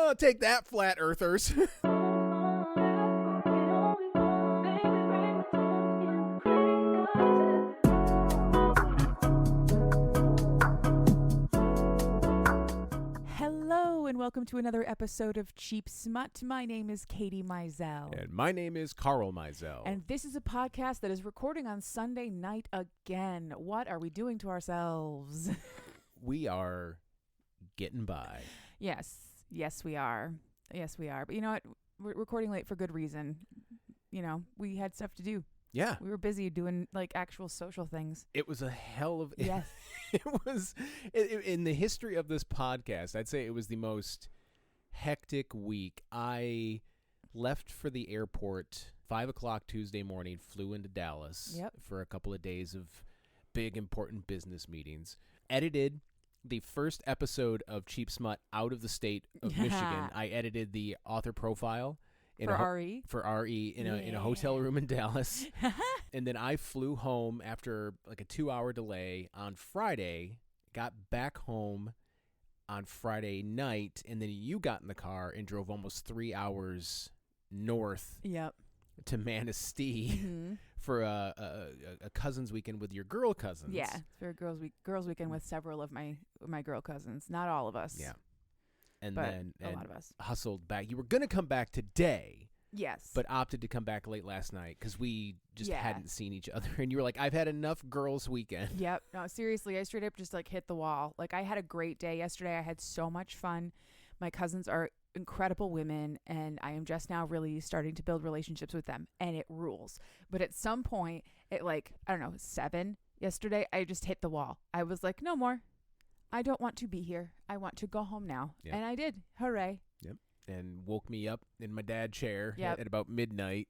Oh, take that, flat earthers. Hello and welcome to another episode of Cheap Smut. My name is Katie Mizell. And my name is Carl Mizell. And this is a podcast that is recording on Sunday night again. What are we doing to ourselves? We are getting by. Yes, we are. But you know what? We're recording late for good reason. You know, we had stuff to do. Yeah. We were busy doing like actual social things. It was a hell of... Yes. It was, in the history of this podcast, I'd say it was the most hectic week. I left for the airport 5 o'clock Tuesday morning, flew into Dallas for a couple of days of big, important business meetings, edited the first episode of Cheap Smut out of the state of Michigan. I edited the author profile. For RE in a hotel room in Dallas. And then I flew home after like a 2-hour delay on Friday, got back home on Friday night, and then you got in the car and drove almost 3 hours north to Manistee for a cousin's weekend with your girl cousins. Yeah, for a girls weekend with several of my girl cousins. Not all of us. Yeah. And but then a lot of us hustled back. You were going to come back today. Yes. But opted to come back late last night because we just hadn't seen each other. And you were like, I've had enough girls' weekend. Yep. No, seriously, I straight up just like hit the wall. Like I had a great day yesterday. I had so much fun. My cousins are incredible women, and I am just now really starting to build relationships with them, and it rules. But at some point, at like, I don't know, 7 yesterday, I just hit the wall. I was like, no more. I don't want to be here. I want to go home now. Yep. And I did. Hooray. Yep. And woke me up in my dad's chair at about midnight.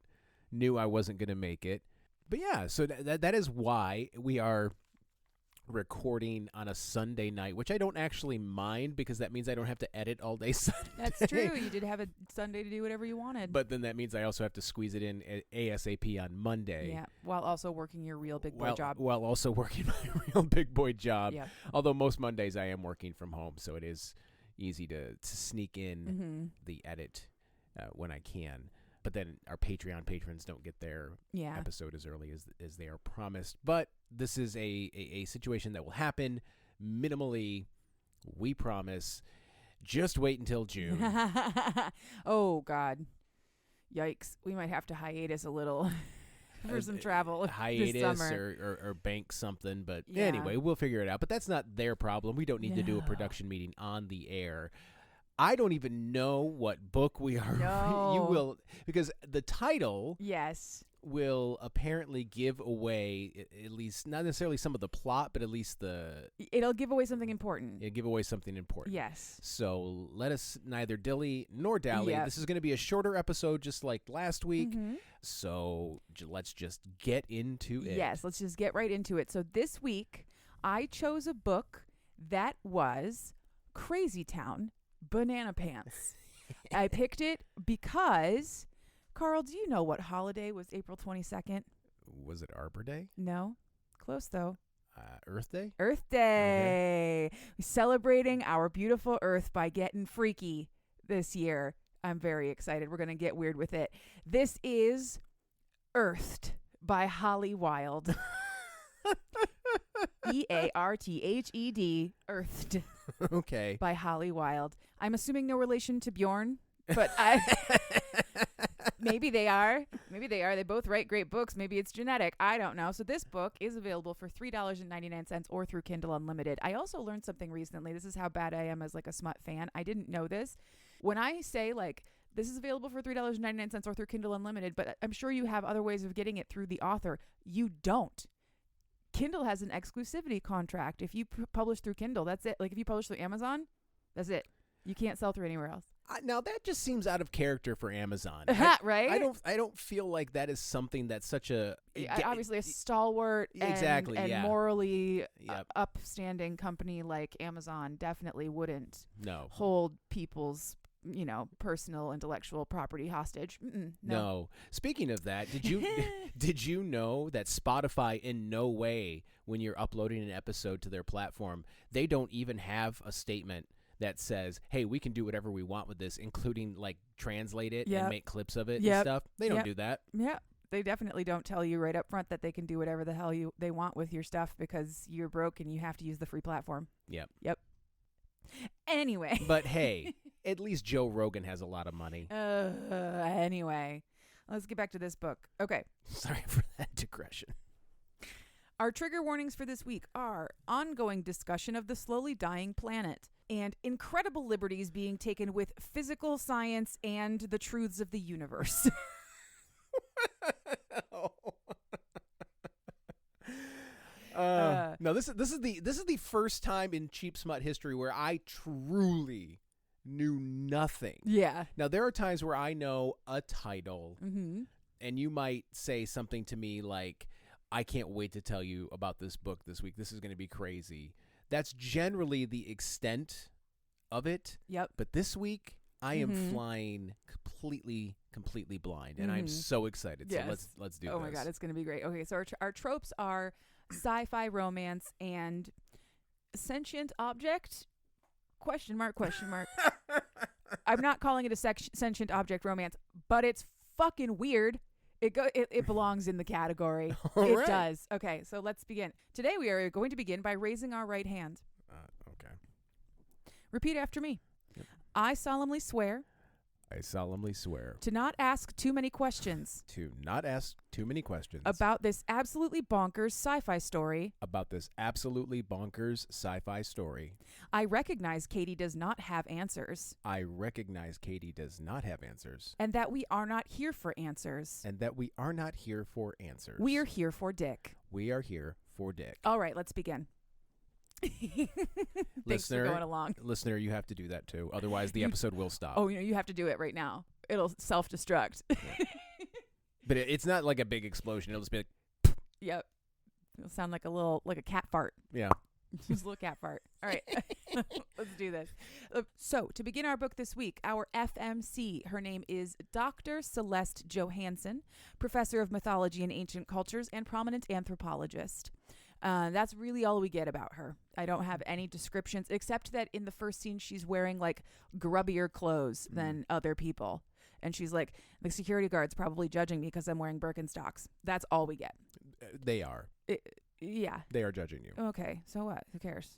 Knew I wasn't going to make it. But yeah, so that is why we are recording on a Sunday night, which I don't actually mind because that means I don't have to edit all day Sunday. That's true. You did have a Sunday to do whatever you wanted. But then that means I also have to squeeze it in ASAP on Monday. Yeah, while also working your real big boy job. While also working my real big boy job. Yep. Although most Mondays I am working from home, so it is easy to sneak in the edit when I can. But then our Patreon patrons don't get their episode as early as they are promised. But this is a situation that will happen minimally. We promise. Just wait until June. Oh, God. Yikes. We might have to hiatus a little for some travel hiatus this summer. Or bank something. But anyway, we'll figure it out. But that's not their problem. We don't need to do a production meeting on the air. I don't even know what book we are. No. You will, because the title will apparently give away at least, not necessarily some of the plot, but at least it'll give away something important. It'll give away something important. Yes. So let us neither dilly nor dally. Yep. This is going to be a shorter episode just like last week. So let's just get into it. Yes, let's just get right into it. So this week, I chose a book that was Crazy Town, Banana Pants. I picked it because, Carl, do you know what holiday was April 22nd? Was it Arbor Day? No. Close, though. Earth Day? Earth Day. Okay. We're celebrating our beautiful Earth by getting freaky this year. I'm very excited. We're going to get weird with it. This is Earthed by Holly Wilde. Earthed. Earthed. Okay. By Holly Wilde. I'm assuming no relation to Bjorn, but maybe they are. Maybe they are. They both write great books. Maybe it's genetic. I don't know. So this book is available for $3.99 or through Kindle Unlimited. I also learned something recently. This is how bad I am as like a smut fan. I didn't know this. When I say like this is available for $3.99 or through Kindle Unlimited, but I'm sure you have other ways of getting it through the author. You don't. Kindle has an exclusivity contract. If you publish through Kindle, that's it. Like if you publish through Amazon, that's it. You can't sell through anywhere else. Now that just seems out of character for Amazon, right? I don't feel like that is something that's such a obviously a stalwart and morally upstanding company like Amazon definitely wouldn't hold people's personal intellectual property hostage. No. Speaking of that, did you know that Spotify in no way, when you're uploading an episode to their platform, they don't even have a statement that says, hey, we can do whatever we want with this, including like translate it Yep. and make clips of it and Yep. stuff. They don't Yep. do that. Yeah. They definitely don't tell you right up front that they can do whatever the hell they want with your stuff because you're broke and you have to use the free platform. Yep. Anyway. But hey, at least Joe Rogan has a lot of money. Anyway, let's get back to this book. Okay. Sorry for that digression. Our trigger warnings for this week are ongoing discussion of the slowly dying planet and incredible liberties being taken with physical science and the truths of the universe. No, this is the first time in Cheap Smut history where I truly knew nothing. Yeah. Now there are times where I know a title, Mm-hmm. and you might say something to me like, "I can't wait to tell you about this book this week. This is going to be crazy." That's generally the extent of it. Yep. But this week, I am Mhm. flying completely blind, and I'm Mhm. so excited. Yes. So let's do this. Oh my God, it's going to be great. Okay, so our tropes are sci-fi romance and sentient object? Question mark. I'm not calling it a sentient object romance, but it's fucking weird. It belongs in the category. All It right. does. Okay, so let's begin. Today we are going to begin by raising our right hand. Okay. Repeat after me. Yep. I solemnly swear I solemnly swear to not ask too many questions to not ask too many questions about this absolutely bonkers sci-fi story. about this absolutely bonkers sci-fi story. I recognize Katie does not have answers, I recognize Katie does not have answers, and that we are not here for answers. and that we are not here for answers. We are here for Dick. We are here for Dick. All right, let's begin. Thanks for going along. Listener, you have to do that too. Otherwise, the episode will stop. Oh, you have to do it right now. It'll self-destruct. But it's not like a big explosion. It'll just be like, Yep. It'll sound like a cat fart. yeah. Just a little cat fart. All right. Let's do this. So, to begin our book this week, our FMC, her name is Dr. Celeste Johansson, professor of mythology and ancient cultures and prominent anthropologist. That's really all we get about her. I don't have any descriptions, except that in the first scene, she's wearing like grubbier clothes than other people. And she's like, the security guard's probably judging me because I'm wearing Birkenstocks. That's all we get. They are. Yeah. They are judging you. Okay. So what? Who cares?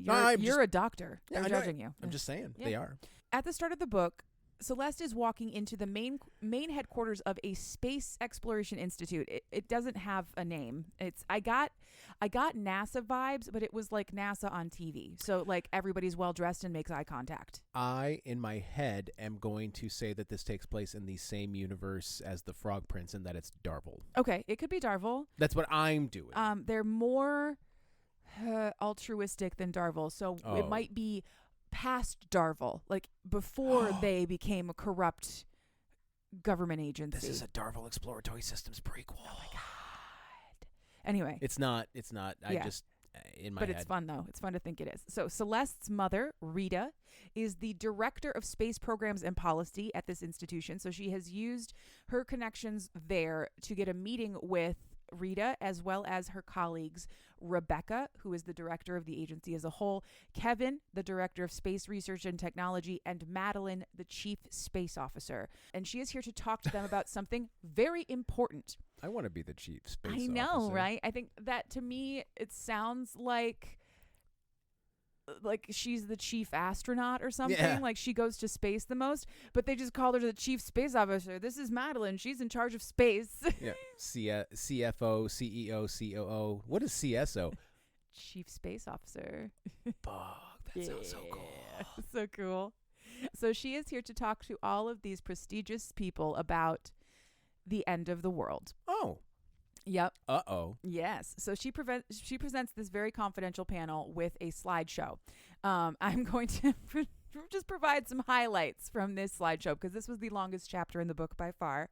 I'm You're just- a doctor. Yeah, They're I know. judging you. I'm just saying. Yeah. They are. At the start of the book, Celeste is walking into the main headquarters of a space exploration institute. It doesn't have a name. I got NASA vibes, but it was like NASA on TV. So like everybody's well dressed and makes eye contact. I, in my head, am going to say that this takes place in the same universe as the Frog Prince and that it's Darvel. Okay, it could be Darvel. That's what I'm doing. They're more altruistic than Darvel, so Oh. it might be past Darvel, like before they became a corrupt government agency. This is a Darvel Exploratory Systems prequel. Oh my God. Anyway. It's not. I Yeah. just, in my But head. it's fun, though. It's fun to think it is. So Celeste's mother, Rita, is the director of space programs and policy at this institution. So she has used her connections there to get a meeting with Rita, as well as her colleagues, Rebecca, who is the director of the agency as a whole, Kevin, the director of space research and technology, and Madeline, the chief space officer. And she is here to talk to them about something very important. I want to be the chief space I know, officer. right? I think that to me, it sounds like she's the chief astronaut or something. Yeah. Like she goes to space the most, but they just called her the chief space officer. This is Madeline. She's in charge of space. Yeah. CFO, CEO, COO. What is CSO? Chief space officer. Fuck, that sounds so cool. So cool. So she is here to talk to all of these prestigious people about the end of the world. Oh. Yep. Uh-oh. Yes. So she presents this very confidential panel with a slideshow. I'm going to just provide some highlights from this slideshow because this was the longest chapter in the book by far.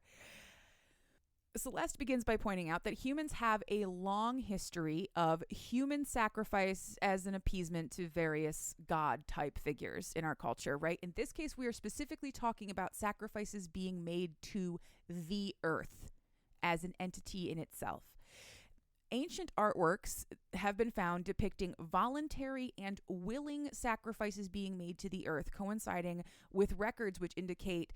Celeste begins by pointing out that humans have a long history of human sacrifice as an appeasement to various god-type figures in our culture, right? In this case, we are specifically talking about sacrifices being made to the earth as an entity in itself. Ancient artworks have been found depicting voluntary and willing sacrifices being made to the earth, coinciding with records which indicate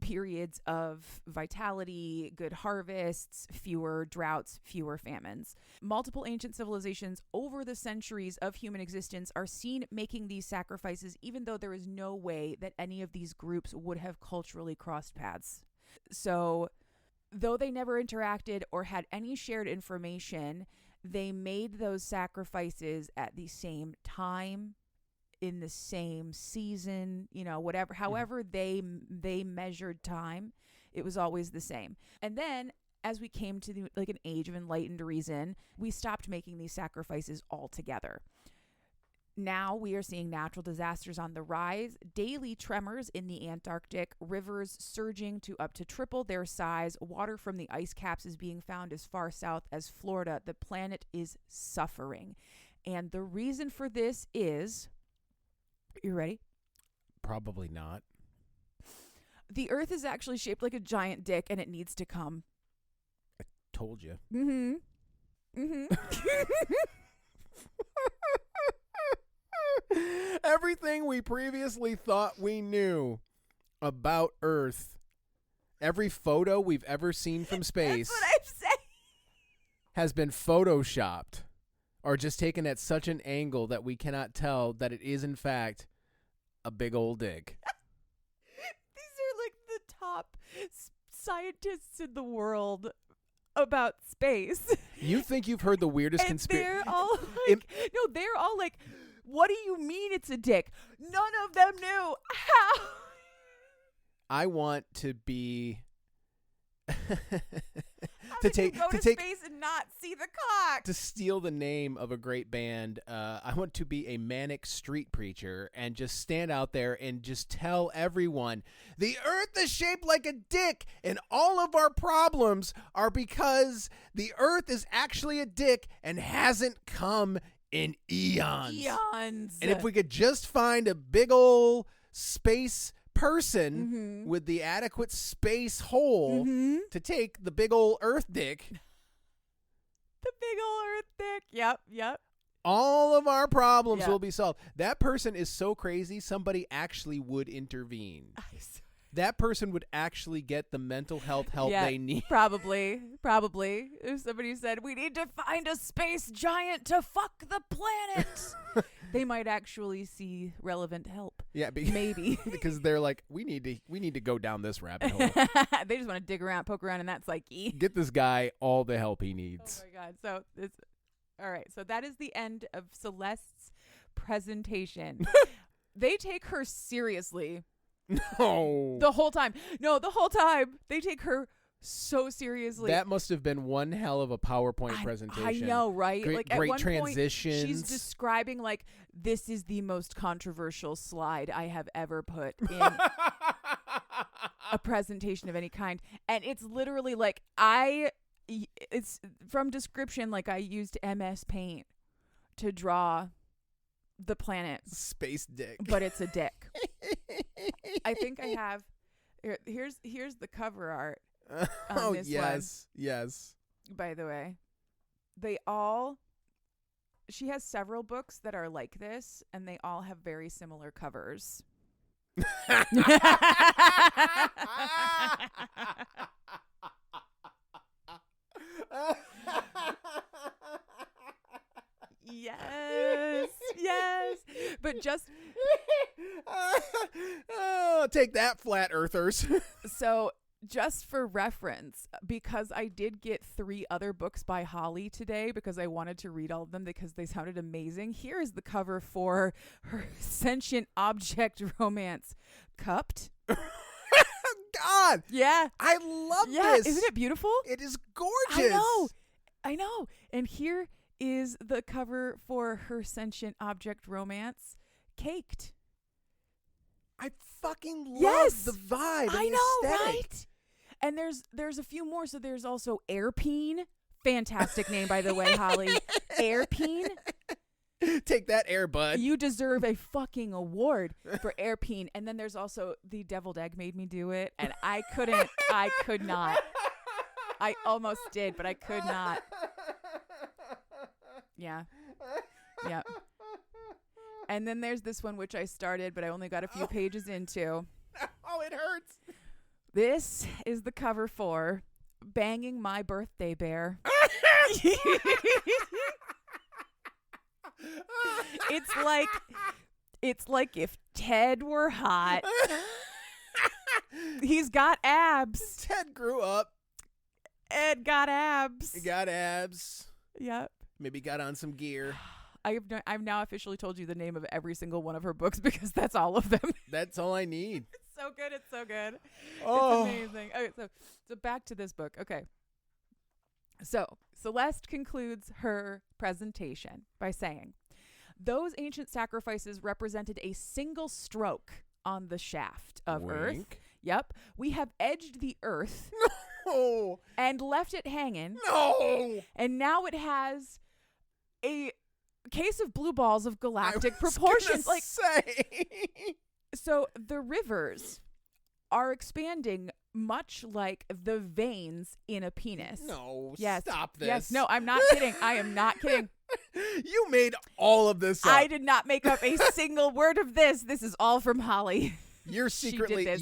periods of vitality, good harvests, fewer droughts, fewer famines. Multiple ancient civilizations over the centuries of human existence are seen making these sacrifices, even though there is no way that any of these groups would have culturally crossed paths. So, though they never interacted or had any shared information, they made those sacrifices at the same time, in the same season, whatever, however they measured time, it was always the same. And then as we came to an age of enlightened reason, we stopped making these sacrifices altogether. Now we are seeing natural disasters on the rise, daily tremors in the Antarctic, rivers surging to up to triple their size, water from the ice caps is being found as far south as Florida. The planet is suffering. And the reason for this is, you ready? Probably not. The Earth is actually shaped like a giant dick, and it needs to come. I told you. Mm-hmm. Mm-hmm. Everything we previously thought we knew about Earth, every photo we've ever seen from space, That's what I'm saying, has been photoshopped. Or just taken at such an angle that we cannot tell that it is, in fact, a big old dick. These are like the top scientists in the world about space. You think you've heard the weirdest And conspiracy? they're all like, they're all like, what do you mean it's a dick? None of them knew how. I want to be... How did you go to space and not see the cock? To steal the name of a great band, I want to be a manic street preacher and just stand out there and just tell everyone, the Earth is shaped like a dick, and all of our problems are because the Earth is actually a dick and hasn't come in eons. Eons. And if we could just find a big old space person with the adequate space hole to take the big old Earth dick. The big old Earth dick. Yep. All of our problems will be solved. That person is so crazy, somebody actually would intervene. That person would actually get the mental health help they need. Probably. If somebody said, we need to find a space giant to fuck the planet, they might actually see relevant help. Yeah, maybe. Because they're like, we need to go down this rabbit hole. They just want to dig around, poke around in that psyche. Get this guy all the help he needs. Oh my God. So all right. So that is the end of Celeste's presentation. They take her seriously. No. The whole time. They take her so seriously. That must have been one hell of a PowerPoint presentation. I know, right? Great, like at great one transitions. Point, she's describing like, this is the most controversial slide I have ever put in a presentation of any kind. And it's literally like, it's from description, like I used MS Paint to draw the planet. Space dick. But it's a dick. I think I have, here's the cover art. On this yes. By the way, she has several books that are like this, and they all have very similar covers. Yes. But just take that, flat earthers. So just for reference, because I did get 3 other books by Holly today because I wanted to read all of them because they sounded amazing. Here is the cover for her sentient object romance, Cupped. God. Yeah. I love this. Isn't it beautiful? It is gorgeous. I know. And here is the cover for her sentient object romance, Caked. I fucking love the vibe. I and the know, aesthetic. right? And there's a few more. So there's also Airpeen. Fantastic name, by the way, Holly. Airpeen. Take that, Air Bud. You deserve a fucking award for Airpeen. And then there's also The Deviled Egg Made Me Do It. And I could not. I almost did, but I could not. Yeah. Yeah. And then there's this one which I started, but I only got a few pages into. Oh, it hurts. This is the cover for Banging My Birthday Bear. It's like if Ted were hot. He's got abs. Ted grew up. Ed got abs. He got abs. Yep. Maybe got on some gear. I've now officially told you the name of every single one of her books because that's all of them. That's all I need. It's so good. It's so good. Oh. It's amazing. Okay, so back to this book. Okay. So Celeste concludes her presentation by saying, those ancient sacrifices represented a single stroke on the shaft of Earth. Wink. Yep. We have edged the Earth No. and left it hanging. No. And now it has a case of blue balls of galactic I was proportions. gonna say. So the rivers are expanding much like the veins in a penis. No. Yes. Stop this. Yes. No, I'm not kidding. I am not kidding. You made all of this up. I did not make up a single word of this. This is all from Holly. You're secretly. No,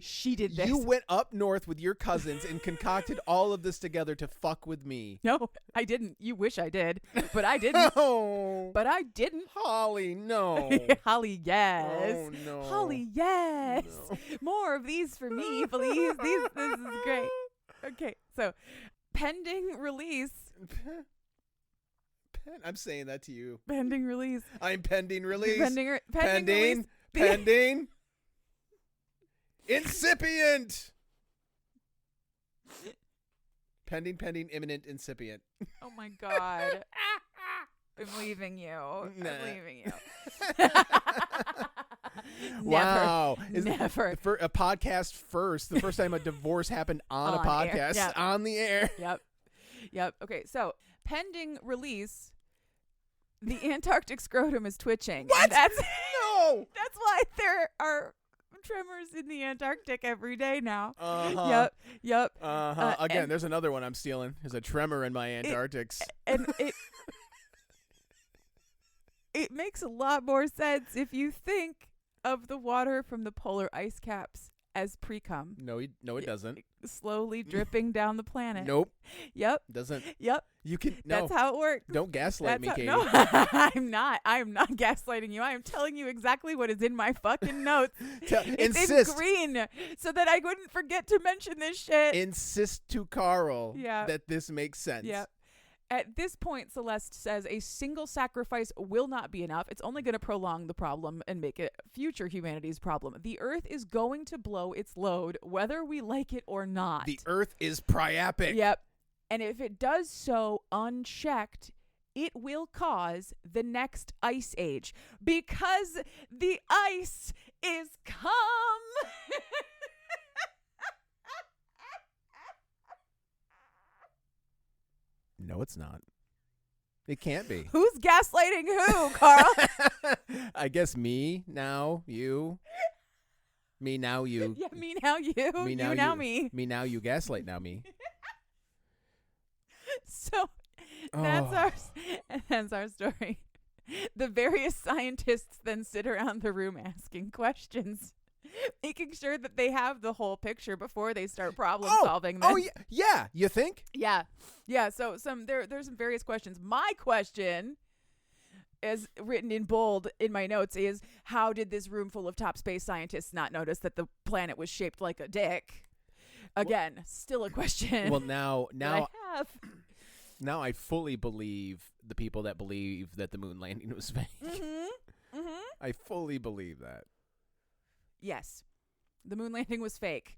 she did this. You went up north with your cousins and concocted all of this together to fuck with me. No, I didn't. You wish I did, but I didn't. No. But I didn't. Holly, no. Holly, yes. Oh, no. Holly, yes. No. More of these for me, please. This is great. Okay, so pending release. I'm saying that to you. Pending release. I'm pending release. Pending Pending. release. Pending. Incipient. Pending, imminent, incipient. Oh my God. I'm leaving you. Nah. I'm leaving you. Wow. Never. For a podcast first. The first time a divorce happened on a On air. podcast. Yep. On the air. Yep. Okay, so pending release, the Antarctic scrotum is twitching. What? That's No. why there are tremors in the Antarctic every day now. Uh-huh. Yep. Uh-huh. Again, and- there's another one I'm stealing. There's a tremor in my Antarctics. And it makes a lot more sense if you think of the water from the polar ice caps as pre-cum. No, it doesn't. Slowly dripping down the planet. Nope. Yep. Doesn't. Yep. You can no. That's how it works. Don't gaslight me, Katie. No, I'm not. I'm not gaslighting you. I am telling you exactly what is in my fucking notes. It's Insist. in green so that I wouldn't forget to mention this shit. Insist to Carl Yeah. that this makes sense. Yep. At this point, Celeste says a single sacrifice will not be enough. It's only going to prolong the problem and make it future humanity's problem. The Earth is going to blow its load, whether we like it or not. The Earth is priapic. Yep. And if it does so unchecked, it will cause the next ice age because the ice is come. No, it's not. It can't be. Who's gaslighting who, Carl? I guess me now, you. Me now, you. Yeah, me now you. Me now, you now you. me. Me now, you. Gaslight now, me. So that's our story. The various scientists then sit around the room asking questions, making sure that they have the whole picture before they start problem solving. Oh, yeah. You think? Yeah. So there's some various questions. My question, as written in bold in my notes, is how did this room full of top space scientists not notice that the planet was shaped like a dick? Again, still a question. Well, now that I have. Now I fully believe the people that believe that the moon landing was fake. Mm-hmm. Mm-hmm. I fully believe that. Yes, the moon landing was fake.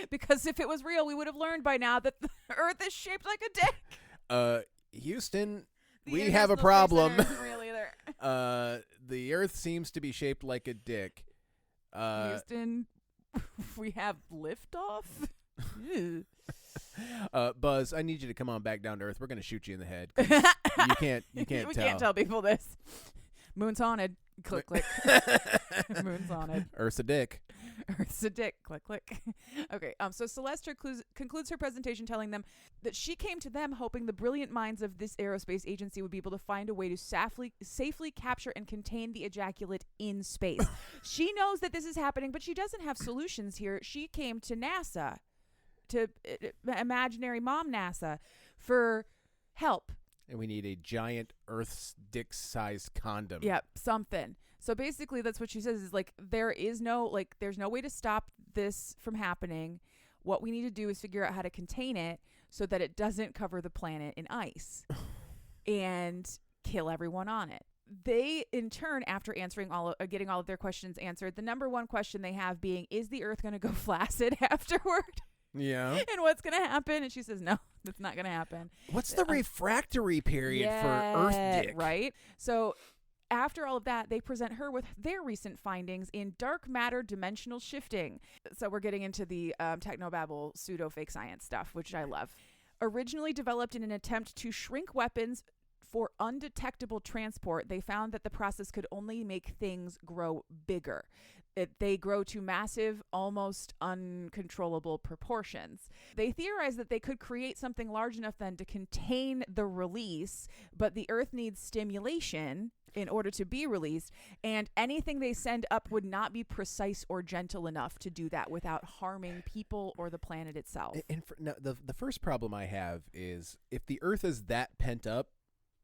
Because if it was real, we would have learned by now that the Earth is shaped like a dick. Houston, The we have a International Space problem. Center isn't real either. The Earth seems to be shaped like a dick. Houston, we have liftoff. Ew. Buzz, I need you to come on back down to Earth. We're gonna shoot you in the head. You can't We tell. can't tell people this. Moon's haunted. Click, click. Moon's haunted. Earth's a dick. Earth's a dick. Click, click. Okay. So Celeste concludes her presentation telling them that she came to them hoping the brilliant minds of this aerospace agency would be able to find a way to safely capture and contain the ejaculate in space. She knows that this is happening, but she doesn't have solutions here. She came to NASA, to imaginary mom NASA, for help. And we need a giant Earth's dick-sized condom. Yep, something. So basically that's what she says is like there's no way to stop this from happening. What we need to do is figure out how to contain it so that it doesn't cover the planet in ice and kill everyone on it. They, in turn, after getting all of their questions answered, the number one question they have being, is the Earth going to go flaccid afterward? Yeah. And what's going to happen? And she says, no, that's not going to happen. What's the refractory period for Earth dick? Right? So after all of that, they present her with their recent findings in dark matter dimensional shifting. So we're getting into the technobabble pseudo fake science stuff, which I love. Originally developed in an attempt to shrink weapons for undetectable transport, they found that the process could only make things grow bigger. They grow to massive, almost uncontrollable proportions. They theorized that they could create something large enough then to contain the release, but the Earth needs stimulation in order to be released, and anything they send up would not be precise or gentle enough to do that without harming people or the planet itself. And now, the first problem I have is if the Earth is that pent up,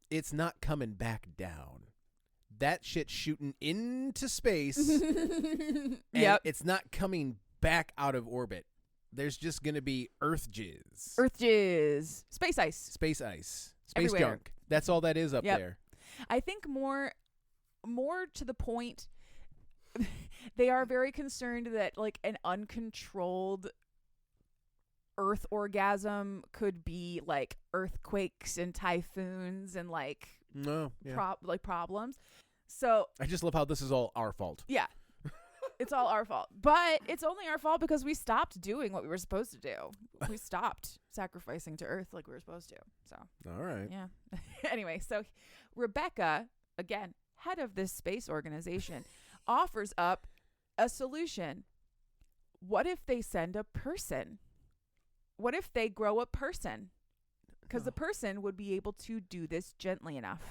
it's not coming back down. That shit's shooting into space, and it's not coming back out of orbit. There's just going to be Earth jizz. Earth jizz. Space ice. Space ice. Space Everywhere. junk. That's all that is up there. I think more to the point, they are very concerned that like an uncontrolled Earth orgasm could be like earthquakes and typhoons and like problems. So I just love how this is all our fault. Yeah. It's all our fault. But it's only our fault because we stopped doing what we were supposed to do. We stopped sacrificing to Earth like we were supposed to. So all right. Yeah. Anyway, so Rebecca, again, head of this space organization, offers up a solution. What if they send a person? What if they grow a person? Because the person would be able to do this gently enough.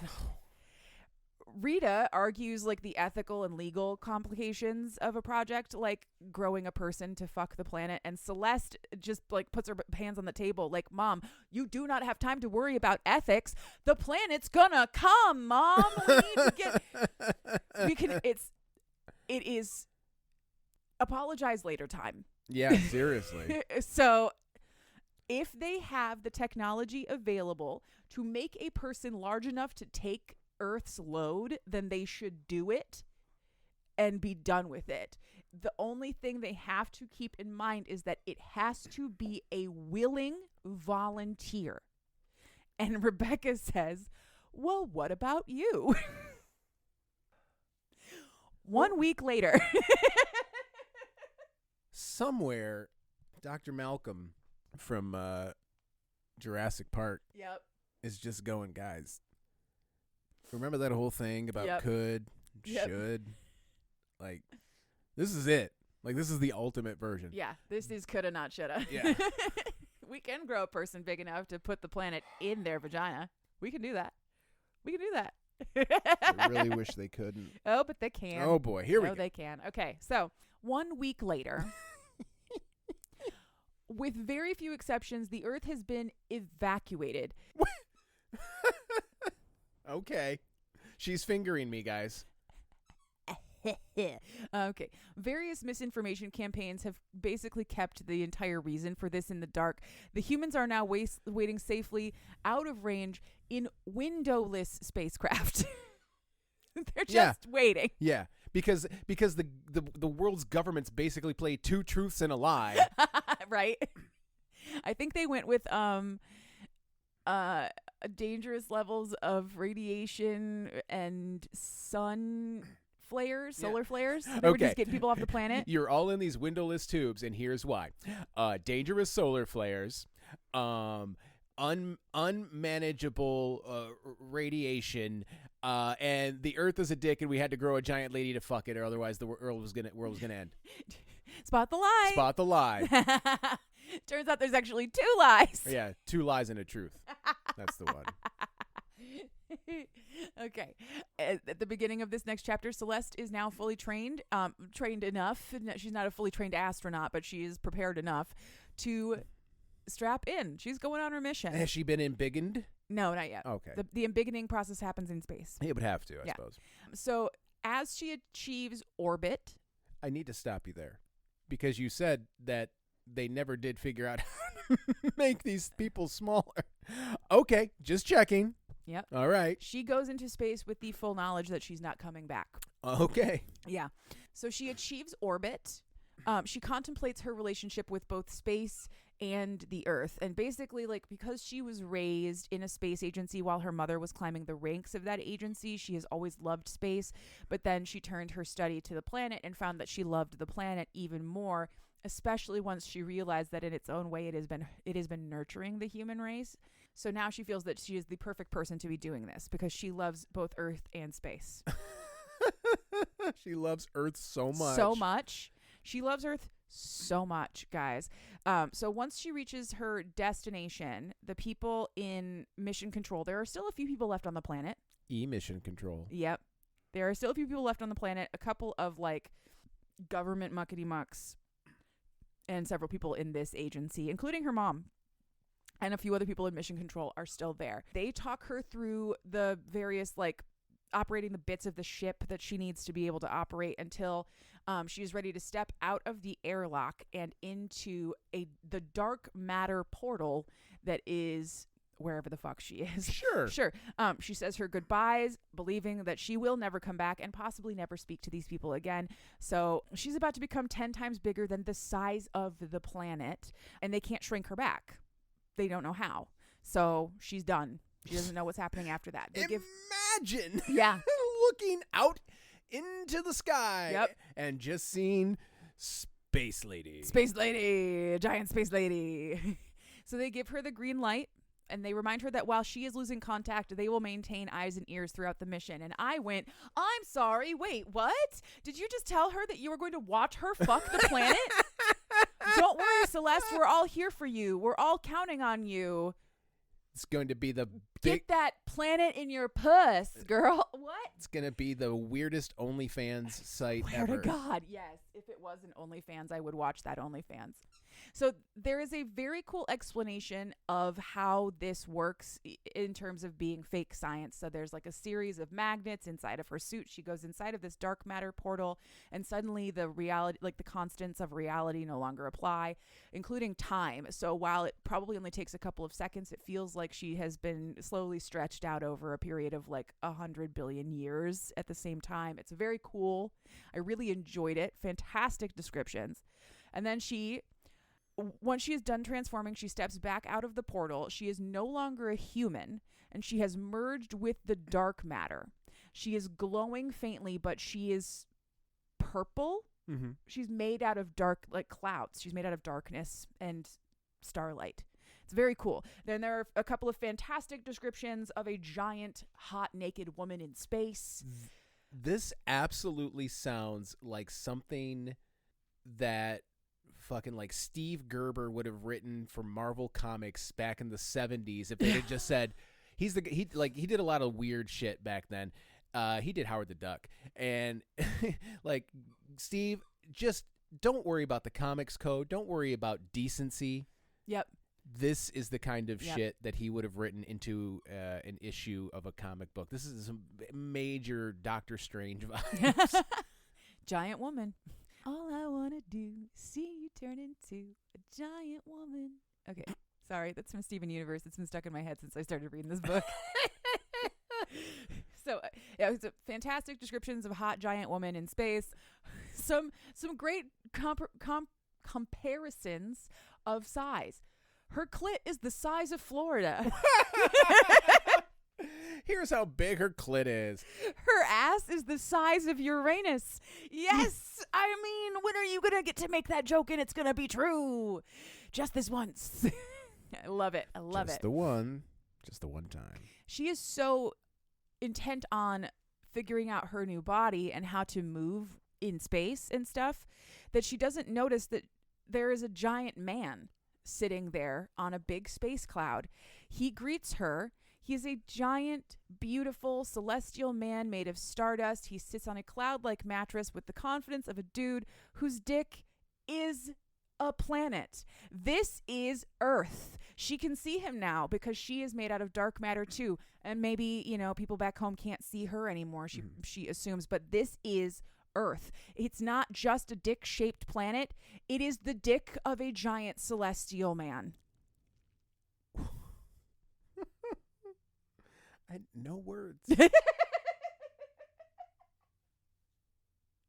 Rita argues like the ethical and legal complications of a project like growing a person to fuck the planet, and Celeste just like puts her hands on the table like, Mom, you do not have time to worry about ethics. The planet's gonna come, Mom. We need to get it is apologize later time. Yeah, seriously. So if they have the technology available to make a person large enough to take Earth's load, then they should do it and be done with it. The only thing they have to keep in mind is that it has to be a willing volunteer. And Rebecca says, well, what about you? 1 week later. Somewhere, Dr. Malcolm from Jurassic Park is just going, guys, remember that whole thing about could, should? Like, this is it. Like, this is the ultimate version. Yeah, this is coulda, not shoulda. Yeah. We can grow a person big enough to put the planet in their vagina. We can do that. I really wish they couldn't. Oh, but they can. Oh, boy. Here we go. Oh, they can. Okay, so 1 week later, with very few exceptions, the Earth has been evacuated. Okay. She's fingering me, guys. Okay. Various misinformation campaigns have basically kept the entire reason for this in the dark. The humans are now waiting safely out of range in windowless spacecraft. They're just waiting. Yeah, because the world's governments basically play two truths and a lie. Right? I think they went with dangerous levels of radiation and solar flares. They were just getting people off the planet. You're all in these windowless tubes, and here's why. Dangerous solar flares, unmanageable radiation, and the Earth is a dick, and we had to grow a giant lady to fuck it, or otherwise the world was gonna end. Spot the lie. Spot the lie. Turns out there's actually 2 lies. Yeah, 2 lies and a truth. That's the one. Okay. At the beginning of this next chapter, Celeste is now fully trained, trained enough. She's not a fully trained astronaut, but she is prepared enough to strap in. She's going on her mission. Has she been embiggened? No, not yet. Okay. The embiggening process happens in space. It would have to, I suppose. So as she achieves orbit. I need to stop you there because you said that they never did figure out how to make these people smaller. Okay, just checking. Yep. All right. She goes into space with the full knowledge that she's not coming back. Okay. Yeah. So she achieves orbit. She contemplates her relationship with both space and the Earth. And basically, like, because she was raised in a space agency while her mother was climbing the ranks of that agency, she has always loved space. But then she turned her study to the planet and found that she loved the planet even more, especially once she realized that in its own way it has been nurturing the human race. So now she feels that she is the perfect person to be doing this because she loves both Earth and space. She loves Earth so much. So much. She loves Earth so much, guys. So once she reaches her destination, the people in mission control, there are still a few people left on the planet. Mission control. Yep. There are still a few people left on the planet. A couple of like government muckety mucks and several people in this agency, including her mom. And a few other people in mission control are still there. They talk her through the various, like, operating the bits of the ship that she needs to be able to operate until she is ready to step out of the airlock and into the dark matter portal that is wherever the fuck she is. Sure. She says her goodbyes, believing that she will never come back and possibly never speak to these people again. So she's about to become 10 times bigger than the size of the planet, and they can't shrink her back. They don't know how. So she's done. She doesn't know what's happening after that. Imagine looking out into the sky and just seeing Space Lady. Giant Space Lady. So they give her the green light, and they remind her that while she is losing contact, they will maintain eyes and ears throughout the mission. And I went, I'm sorry, wait, what? Did you just tell her that you were going to watch her fuck the planet? Don't worry, Celeste. We're all here for you. We're all counting on you. It's going to be the Get that planet in your puss, girl. What? It's going to be the weirdest OnlyFans site ever. Swear to God, yes. If it wasn't OnlyFans, I would watch that OnlyFans. So there is a very cool explanation of how this works in terms of being fake science. So there's like a series of magnets inside of her suit. She goes inside of this dark matter portal, and suddenly the reality, like the constants of reality, no longer apply, including time. So while it probably only takes a couple of seconds, it feels like she has been slowly stretched out over a period of like 100 billion years at the same time. It's very cool. I really enjoyed it. Fantastic descriptions. And then once she is done transforming, she steps back out of the portal. She is no longer a human, and she has merged with the dark matter. She is glowing faintly, but she is purple. Mm-hmm. She's made out of dark, like clouds. She's made out of darkness and starlight. It's very cool. Then there are a couple of fantastic descriptions of a giant, hot, naked woman in space. This absolutely sounds like something that fucking like Steve Gerber would have written for Marvel Comics back in the 70s if they had just said he did a lot of weird shit back then. He did Howard the Duck, and like, Steve, just don't worry about the comics code. Don't worry about decency. Yep. This is the kind of shit that he would have written into an issue of a comic book. This is some major Doctor Strange vibes. Giant woman. All I want to do is see you turn into a giant woman. Okay. Sorry, that's from Steven Universe. It's been stuck in my head since I started reading this book. So, it's fantastic descriptions of a hot giant woman in space. Some great comparisons of size. Her clit is the size of Florida. Here's how big her clit is. Her ass is the size of Uranus. Yes. I mean, when are you going to get to make that joke and it's going to be true? Just this once. I love it. I love it. Just the one time. She is so intent on figuring out her new body and how to move in space and stuff, that she doesn't notice that there is a giant man sitting there on a big space cloud. He greets her. He is a giant, beautiful, celestial man made of stardust. He sits on a cloud-like mattress with the confidence of a dude whose dick is a planet. This is Earth. She can see him now because she is made out of dark matter too. And maybe, people back home can't see her anymore, she assumes. But this is Earth. It's not just a dick-shaped planet. It is the dick of a giant celestial man. No words.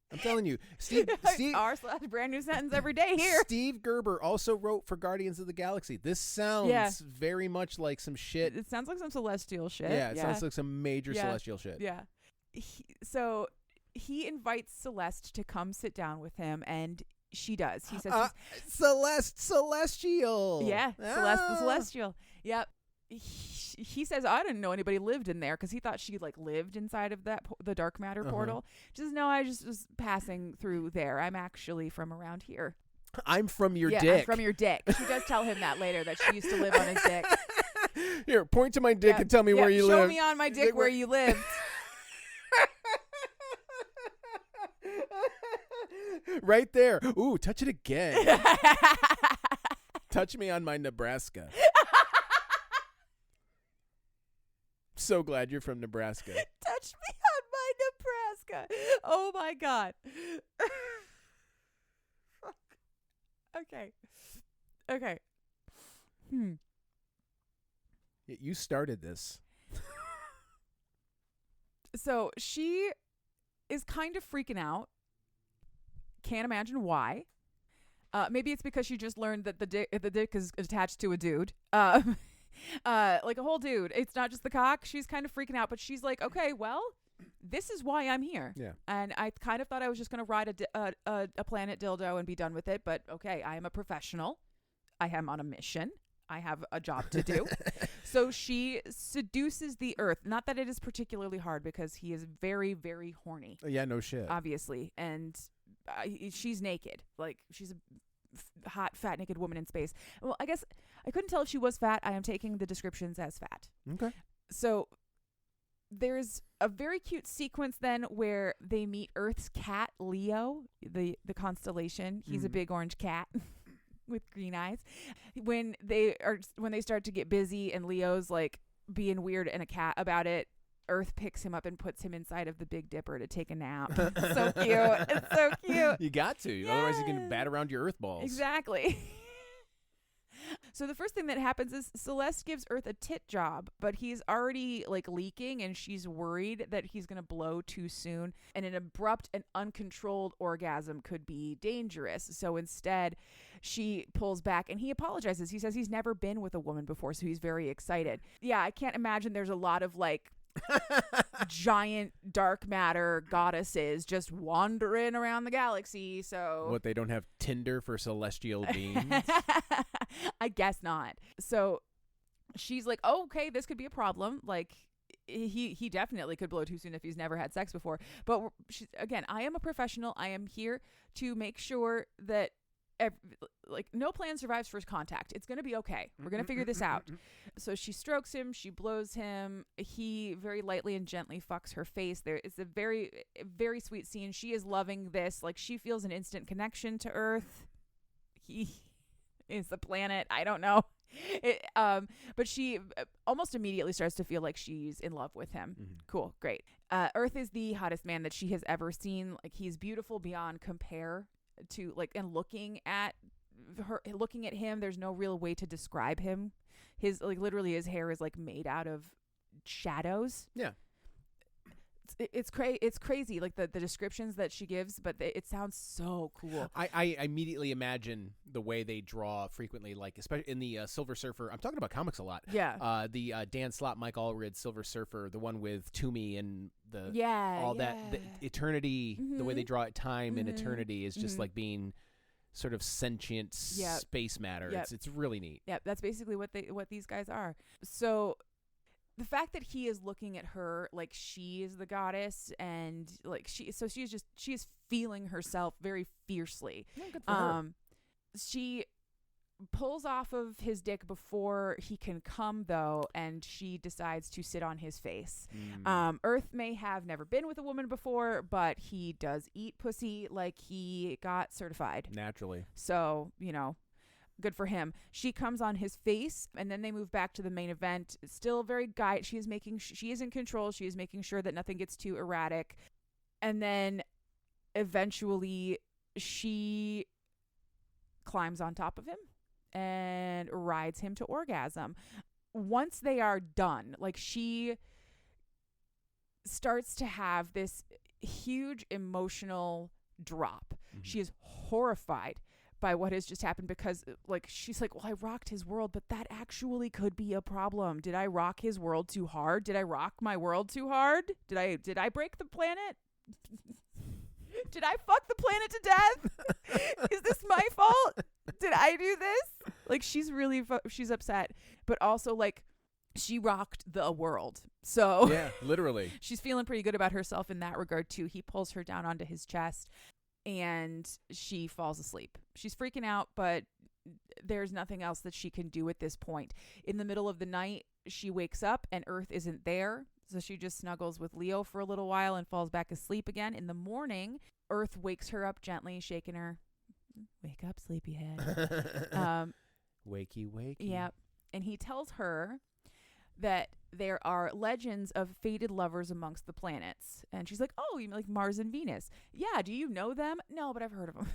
I'm telling you, Steve /brand new sentence every day here. Steve Gerber also wrote for Guardians of the Galaxy. This sounds very much like some shit. It sounds like some celestial shit. Yeah, it sounds like some major celestial shit. Yeah. So he invites Celeste to come sit down with him, and she does. He says, Celestial. Yeah, Celeste the Celestial. Yep. He says, I didn't know anybody lived in there, because he thought she lived inside of the dark matter portal. She says, no, I just was passing through there. I'm actually from around here. I'm from your dick. I'm from your dick. She does tell him that later, that she used to live on his dick. Here, point to my dick and tell me where you live. Show me on my dick where you live. Right there. Ooh, touch it again. Touch me on my Nebraska. So glad you're from Nebraska. Touch me on my Nebraska. Oh my God. Okay. You started this. So she is kind of freaking out. Can't imagine why. Maybe it's because she just learned that the dick is attached to a dude. Like a whole dude. It's not just the cock. She's kind of freaking out, but she's like, okay, well, this is why I'm here. Yeah. And I kind of thought I was just going to ride a planet dildo and be done with it. But okay, I am a professional. I am on a mission. I have a job to do. So she seduces the Earth. Not that it is particularly hard, because he is very, very horny. Yeah, no shit. Obviously. And she's naked. She's a hot, fat, naked woman in space. Well, I guess I couldn't tell if she was fat. I am taking the descriptions as fat. Okay. So there's a very cute sequence then where they meet Earth's cat, Leo, the constellation. He's a big orange cat with green eyes. When they start to get busy and Leo's being weird and a cat about it, Earth picks him up and puts him inside of the Big Dipper to take a nap. So cute. It's so cute. You got to. Yeah. Otherwise, you can bat around your Earth balls. Exactly. So the first thing that happens is Celeste gives Earth a tit job, but he's already leaking, and she's worried that he's going to blow too soon, and an abrupt and uncontrolled orgasm could be dangerous. So instead, she pulls back, and he apologizes. He says he's never been with a woman before, so he's very excited. Yeah, I can't imagine there's a lot of giant dark matter goddesses just wandering around the galaxy. So what, they don't have Tinder for celestial beings? I guess not. So she's like, oh, okay, this could be a problem. He definitely could blow too soon if he's never had sex before. But again, I am a professional. I am here to make sure that no plan survives first contact. It's going to be okay. We're going to figure this out. So she strokes him. She blows him. He very lightly and gently fucks her face. It's a very, very sweet scene. She is loving this. She feels an instant connection to Earth. He is the planet. I don't know. But she almost immediately starts to feel like she's in love with him. Mm-hmm. Cool. Great. Earth is the hottest man that she has ever seen. He's beautiful beyond compare to and looking at him, there's no real way to describe him. His literally his hair is made out of shadows. Yeah. It's crazy the descriptions that she gives, but it sounds so cool. I immediately imagine the way they draw frequently, especially in the Silver Surfer. I'm talking about comics a lot. Yeah. The Dan Slott, Mike Allred Silver Surfer, the one with Toomey and the eternity, the way they draw it, time and eternity is just being sort of sentient space matter. It's really neat. Yeah, that's basically what these guys are. So the fact that he is looking at her like she is the goddess, and like she is feeling herself very fiercely. Good for her. She pulls off of his dick before he can come, though, and she decides to sit on his face. Earth may have never been with a woman before, but he does eat pussy like he got certified. Naturally. So, good for him. She comes on his face, and then they move back to the main event. Still very she is in control. She is making sure that nothing gets too erratic. And then eventually she climbs on top of him and rides him to orgasm. Once they are done, like, she starts to have this huge emotional drop. She is horrified by what has just happened, because like she's like, well, I rocked his world, but that actually could be a problem. Did I rock his world too hard? Did I rock my world too hard? Did I break the planet? Did I fuck the planet to death? Is this my fault? Did I do this? Like, she's really she's upset, but also like she rocked the world. So yeah, literally. She's feeling pretty good about herself in that regard too. He pulls her down onto his chest and she falls asleep. She's freaking out, but there's nothing else that she can do at this point. In the middle of the night, she wakes up and Earth isn't there. So she just snuggles with Leo for a little while and falls back asleep again. In the morning, Earth wakes her up gently, shaking her. Wake up, sleepyhead. Wakey, wakey. Yep. And he tells her that there are legends of fated lovers amongst the planets. And she's like, oh, you mean like Mars and Venus? Yeah, do you know them? No, but I've heard of them.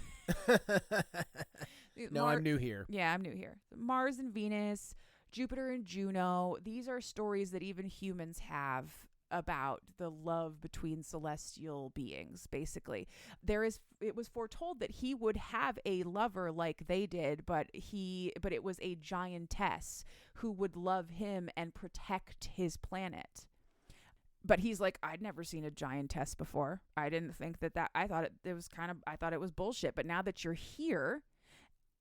No, I'm new here. Yeah, I'm new here. Mars and Venus, Jupiter and Juno. These are stories that even humans have about the love between celestial beings, basically. It was foretold that he would have a lover like they did, but it was a giantess who would love him and protect his planet. But he's like, I'd never seen a giantess before. I didn't think that I thought I thought it was bullshit. But now that you're here,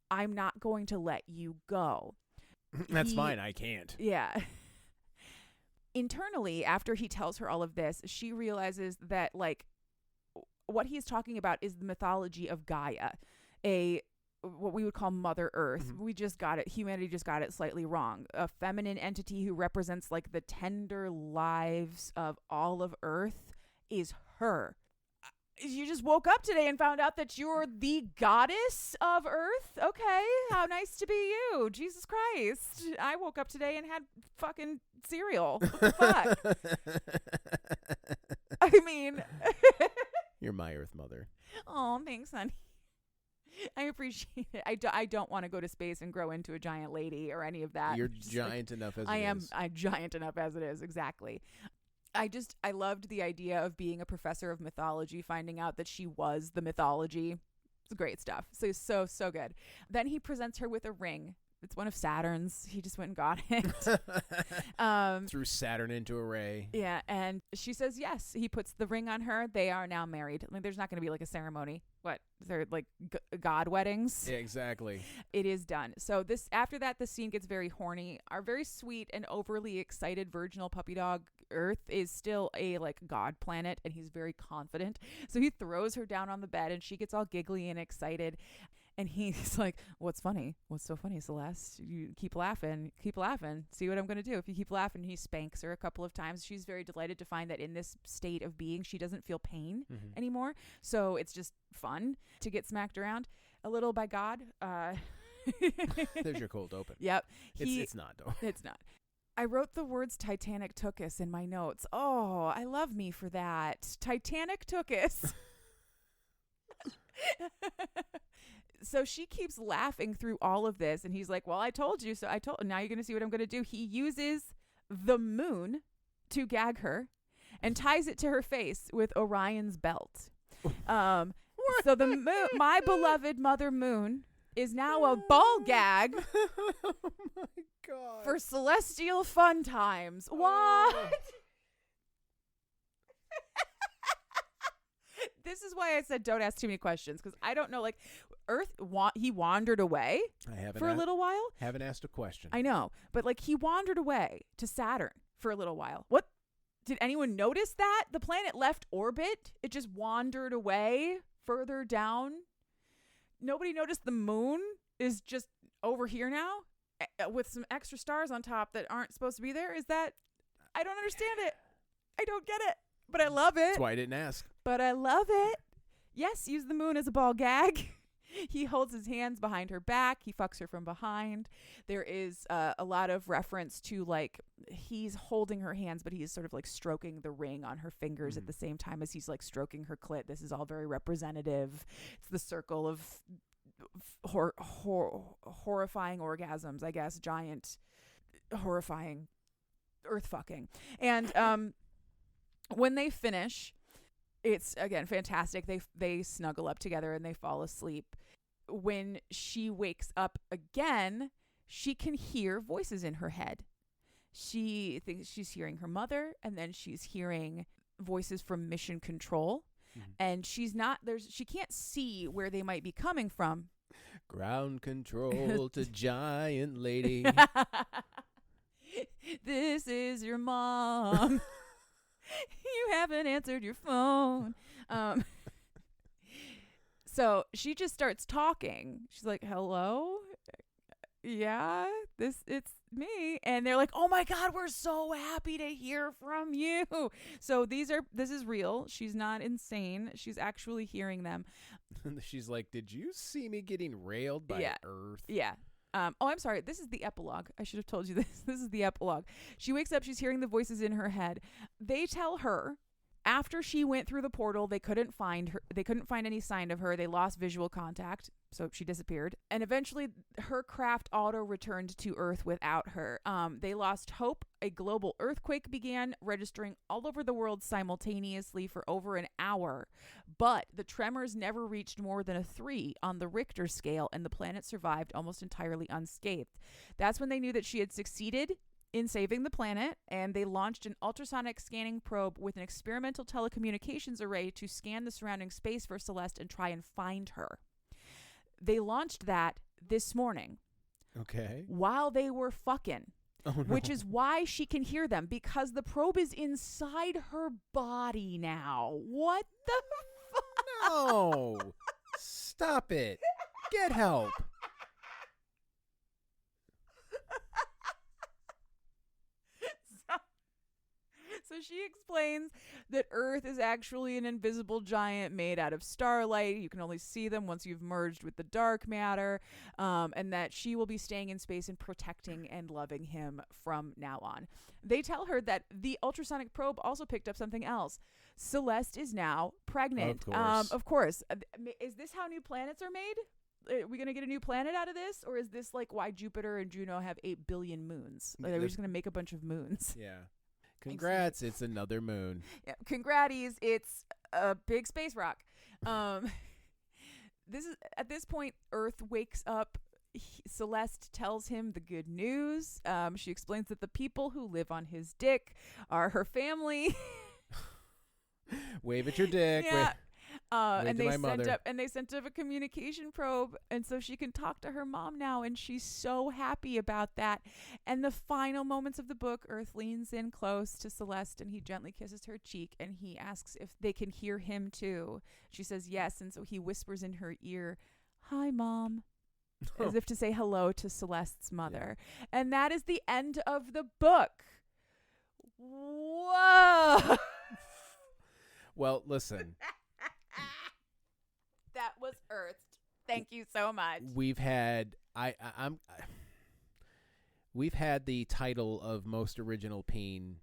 I'm not going to let you go. That's fine. I can't. Yeah. Internally, after he tells her all of this, she realizes that like what he's talking about is the mythology of Gaia, what we would call Mother Earth. Mm-hmm. Humanity just got it slightly wrong. A feminine entity who represents like the tender lives of all of Earth is her. You just woke up today and found out that you're the goddess of Earth? Okay, how nice to be you. Jesus Christ. I woke up today and had fucking cereal. What the fuck? I mean... You're my Earth mother. Oh, thanks, honey. I appreciate it. I don't want to go to space and grow into a giant lady or any of that. You're giant enough as it is. I'm giant enough as it is, exactly. I loved the idea of being a professor of mythology, finding out that she was the mythology. It's great stuff. So good. Then he presents her with a ring. It's one of Saturn's. He just went and got it. Threw Saturn into a ray. Yeah, and she says yes. He puts the ring on her. They are now married. I mean, there's not going to be like a ceremony. What? They're like god weddings? Yeah, exactly. It is done. So after that, the scene gets very horny. Our very sweet and overly excited virginal puppy dog Earth is still a like god planet, and he's very confident. So he throws her down on the bed, and she gets all giggly and excited. And he's like, what's funny? What's so funny, Celeste? You keep laughing. Keep laughing. See what I'm going to do if you keep laughing. He spanks her a couple of times. She's very delighted to find that in this state of being, she doesn't feel pain anymore. So it's just fun to get smacked around a little by God. There's your cold open. Yep. It's not, though. It's not. I wrote the words Titanic took us in my notes. Oh, I love me for that. Titanic took us. So she keeps laughing through all of this, and he's like, well, I told you, so now you're going to see what I'm going to do. He uses the moon to gag her and ties it to her face with Orion's belt. So my beloved Mother Moon is now a ball gag Oh my God. for celestial fun times. What? This is why I said don't ask too many questions, because I don't know. Like, Earth, he wandered away for a little while. Haven't asked a question. I know, but like he wandered away to Saturn for a little while. What? Did anyone notice that? The planet left orbit. It just wandered away further down. Nobody noticed the moon is just over here now with some extra stars on top that aren't supposed to be there. Is that? I don't understand it. I don't get it. But I love it. That's why I didn't ask. But I love it. Yes, use the moon as a ball gag. He holds his hands behind her back. He fucks her from behind. There is a lot of reference to, like, he's holding her hands, but he's sort of like stroking the ring on her fingers at the same time as he's like stroking her clit. This is all very representative. It's the circle of horrifying orgasms, I guess. Giant, horrifying earth fucking. And when they finish, it's, again, fantastic. They snuggle up together and they fall asleep. When she wakes up again, she can hear voices in her head. She thinks she's hearing her mother, and then she's hearing voices from mission control. And she can't see where they might be coming from. Ground control to giant lady. This is your mom. You haven't answered your phone. So she just starts talking. She's like, hello? Yeah, it's me. And they're like, oh my God, we're so happy to hear from you. So this is real. She's not insane. She's actually hearing them. She's like, did you see me getting railed by Earth? Yeah. I'm sorry. This is the epilogue. I should have told you this. This is the epilogue. She wakes up. She's hearing the voices in her head. They tell her after she went through the portal, they couldn't find her. They couldn't find any sign of her. They lost visual contact. So she disappeared. And eventually her craft auto-returned to Earth without her. They lost hope. A global earthquake began, registering all over the world simultaneously for over an hour. But the tremors never reached more than a 3 on the Richter scale, and the planet survived almost entirely unscathed. That's when they knew that she had succeeded in saving the planet, and they launched an ultrasonic scanning probe with an experimental telecommunications array to scan the surrounding space for Celeste and try and find her. They launched that this morning. Okay. While they were fucking. Oh, no. Which is why she can hear them, because the probe is inside her body now. What the fuck? No. Stop it. Get help. So she explains that Earth is actually an invisible giant made out of starlight. You can only see them once you've merged with the dark matter, and that she will be staying in space and protecting and loving him from now on. They tell her that the ultrasonic probe also picked up something else. Celeste is now pregnant. Of course. Is this how new planets are made? Are we going to get a new planet out of this? Or is this like why Jupiter and Juno have 8 billion moons? Like, are we just going to make a bunch of moons? Yeah. Congrats, it's another moon. Yeah, congraties, it's a big space rock. This is at this point, Earth wakes up. Celeste tells him the good news. She explains that the people who live on his dick are her family. Wave at your dick. Yeah. And they sent up a communication probe, and so she can talk to her mom now, and she's so happy about that. And the final moments of the book, Earth leans in close to Celeste, and he gently kisses her cheek, and he asks if they can hear him too. She says yes, and so he whispers in her ear, "Hi, Mom," as if to say hello to Celeste's mother. Yeah. And that is the end of the book. Whoa! Well, listen. That was Earthed. Thank you so much. We've had we've had the title of most original peen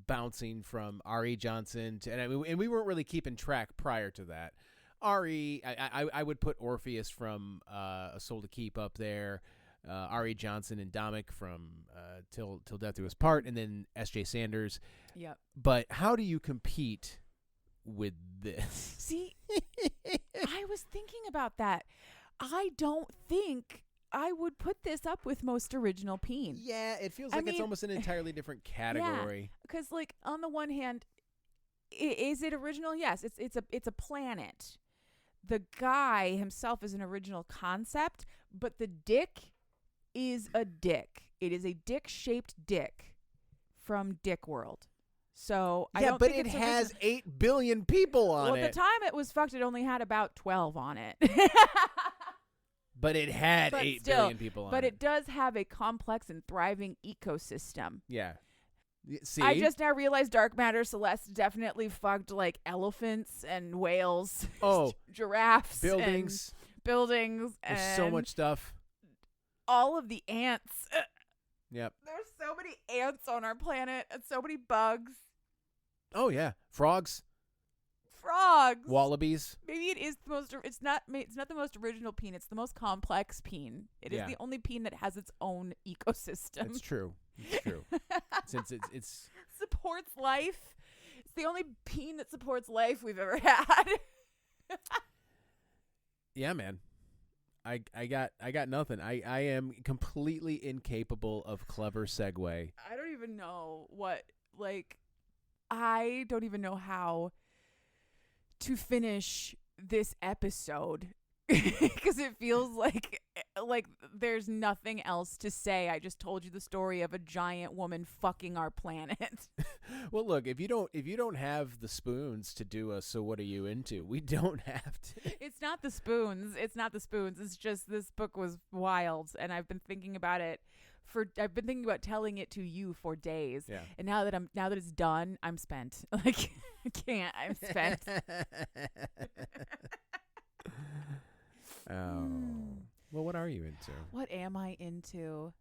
bouncing from R.E. Johnson to, and we weren't really keeping track prior to that. R.E. I would put Orpheus from A Soul to Keep up there. R.E. Johnson and Dominic from Till Death Do Us Part, and then S.J. Sanders. Yep. But how do you compete with this? See, I was thinking about that. I don't think I would put this up with most original peen. Yeah, it feels like it's almost an entirely different category. Because, like, on the one hand, is it original? Yes, it's a planet. The guy himself is an original concept, but the dick is a dick. It is a dick-shaped dick from Dick World. So I Yeah, don't but think it it's has 8 billion people on well, it. at the time it was fucked, it only had about 12 on it. But it had But 8 still, billion people on it. But it does have a complex and thriving ecosystem. Yeah. See? I just now realized Dark Matter Celeste definitely fucked like elephants and whales, giraffes, buildings. and buildings, There's and so much stuff. all of the ants. Yep. There's so many ants on our planet and so many bugs. Oh, yeah. Frogs. Wallabies. Maybe it is the most. It's not the most original peen. It's the most complex peen. It is the only peen that has its own ecosystem. It's true. It's true. Since it's supports life. It's the only peen that supports life we've ever had. Yeah, man. I got nothing. I am completely incapable of clever segue. I don't even know I don't even know how to finish this episode because it feels like there's nothing else to say. I just told you the story of a giant woman fucking our planet. Well, look, if you don't have the spoons to do a So What Are You Into, we don't have to. It's not the spoons. It's just this book was wild, and I've been thinking about it I've been thinking about telling it to you for days. Yeah. And now that it's done, I'm spent. Like I can't. I'm spent. Well, what are you into? What am I into?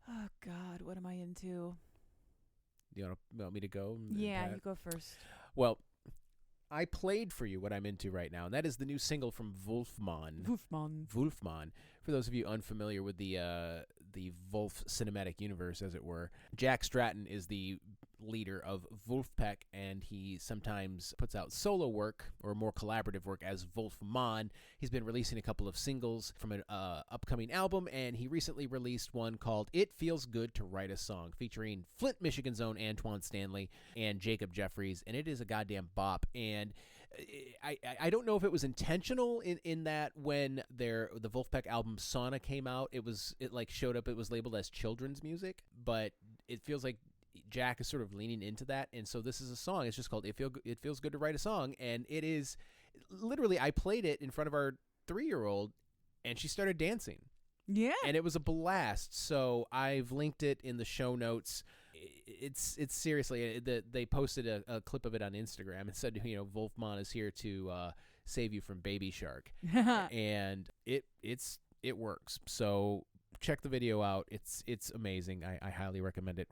Oh God, what am I into? You want me to go? Yeah, you go first. Well, I played for you what I'm into right now, and that is the new single from Wolfman. Wolfman. For those of you unfamiliar with the Wolf cinematic universe, as it were, Jack Stratton is the leader of Wolfpack, and he sometimes puts out solo work or more collaborative work as Wolfman. He's been releasing a couple of singles from an upcoming album, and he recently released one called It Feels Good to Write a Song, featuring Flint, Michigan's own Antoine Stanley and Jacob Jeffries, and it is a goddamn bop. And I don't know if it was intentional in that when the Wolfpack album Sauna came out, it showed up, it was labeled as children's music, but it feels like Jack is sort of leaning into that, and so this is a song. It's just called It Feels Good to Write a Song, and it is literally, I played it in front of our 3-year-old, and she started dancing. Yeah. And it was a blast, so I've linked it in the show notes. It's seriously, they posted a clip of it on Instagram and said, Wolfman is here to save you from Baby Shark. And it works. So check the video out. It's amazing. I highly recommend it.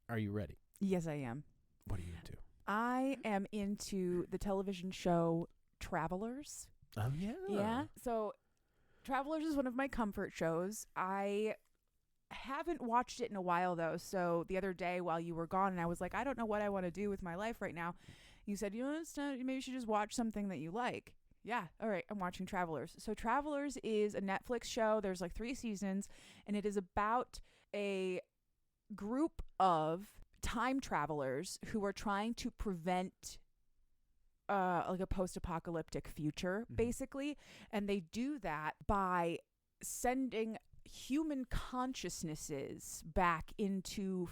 Are you ready? Yes, I am. What are you into? I am into the television show Travelers. Oh, yeah. Yeah. So Travelers is one of my comfort shows. I haven't watched it in a while, though. So the other day while you were gone, and I was like, I don't know what I want to do with my life right now. You said, maybe you should just watch something that you like. Yeah. All right. I'm watching Travelers. So Travelers is a Netflix show. There's like 3 seasons, and it is about a group of time travelers who are trying to prevent like a post-apocalyptic future, basically. And they do that by sending human consciousnesses back into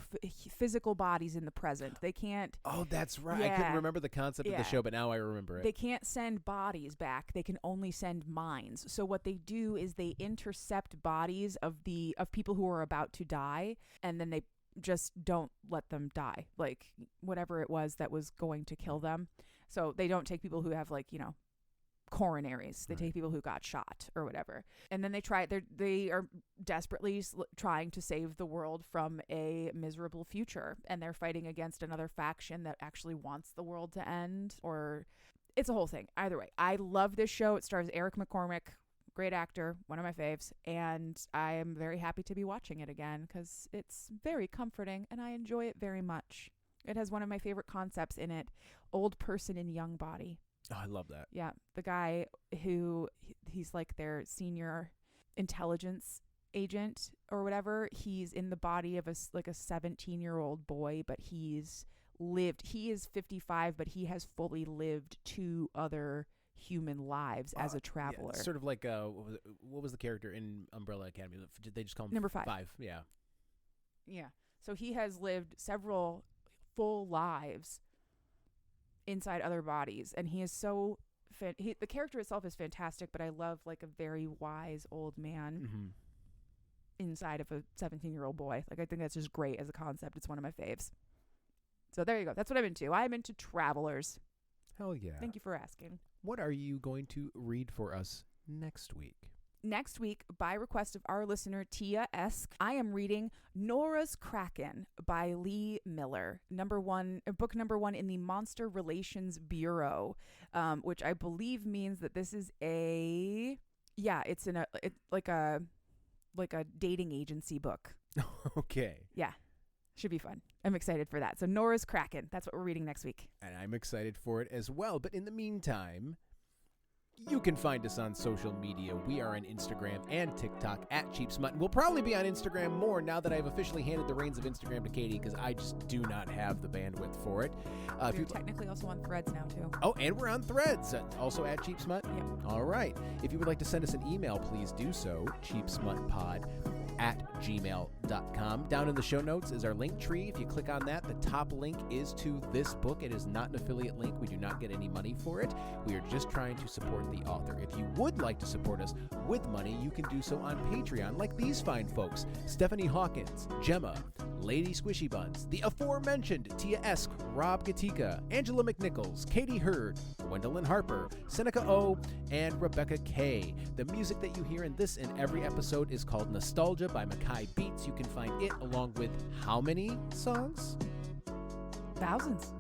physical bodies in the present. They can't. Oh, that's right. Yeah. I couldn't remember the concept of the show, but now I remember it. They can't send bodies back. They can only send minds. So what they do is they intercept bodies of people who are about to die, and then they just don't let them die, like whatever it was that was going to kill them. So they don't take people who have coronaries. They take people who got shot or whatever. And then they are desperately trying to save the world from a miserable future. And they're fighting against another faction that actually wants the world to end, or it's a whole thing. Either way, I love this show. It stars Eric McCormick, great actor, one of my faves. And I am very happy to be watching it again because it's very comforting and I enjoy it very much. It has one of my favorite concepts in it, old person in young body. Oh, I love that. Yeah. The guy he's like their senior intelligence agent or whatever. He's in the body of a 17-year-old boy, but he is 55, but he has fully lived 2 other human lives as a traveler. Yeah, sort of like what was the character in Umbrella Academy? Did they just call him Number 5? Yeah. Yeah. So he has lived several full lives inside other bodies, and he is so the character itself is fantastic, but I love like a very wise old man inside of a 17-year-old boy. Like, I think that's just great as a concept. It's one of my faves. So there you go. That's what I'm into. I'm into Travelers. Hell yeah. Thank you for asking. What are you going to read for us next week? Next week, by request of our listener, Tia Esk, I am reading Nora's Kraken by Lee Miller. Book number one in the Monster Relations Bureau, which I believe means that this is it's like a dating agency book. Okay. Yeah. Should be fun. I'm excited for that. So Nora's Kraken. That's what we're reading next week. And I'm excited for it as well. But in the meantime, you can find us on social media. We are on Instagram and TikTok at Cheap Smut. We'll probably be on Instagram more now that I've officially handed the reins of Instagram to Katie, because I just do not have the bandwidth for it. We're technically also on Threads now, too. Oh, and we're on Threads, also at Cheap Smut? Yep. All right. If you would like to send us an email, please do so, cheapsmutpod@gmail.com. Down in the show notes is our link tree. If you click on that, the top link is to this book. It is not an affiliate link. We do not get any money for it. We are just trying to support the author. If you would like to support us with money, you can do so on Patreon, like these fine folks: Stephanie Hawkins, Gemma, Lady Squishy Buns, the aforementioned Tia Esk, Rob Gatika, Angela McNichols, Katie Hurd, Gwendolyn Harper, Seneca O, and Rebecca K. The music that you hear in this and every episode is called Nostalgia by Mackay Beats. You can find it along with how many songs?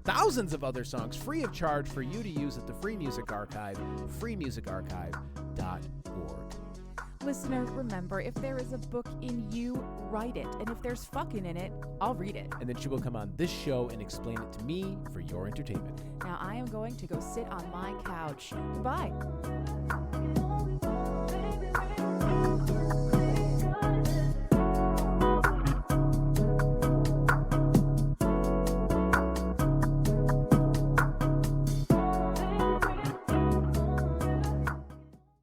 Thousands of other songs, free of charge for you to use at the Free Music Archive, freemusicarchive.org. Listener, remember, if there is a book in you, write it. And if there's fucking in it, I'll read it. And then she will come on this show and explain it to me for your entertainment. Now I am going to go sit on my couch. Goodbye.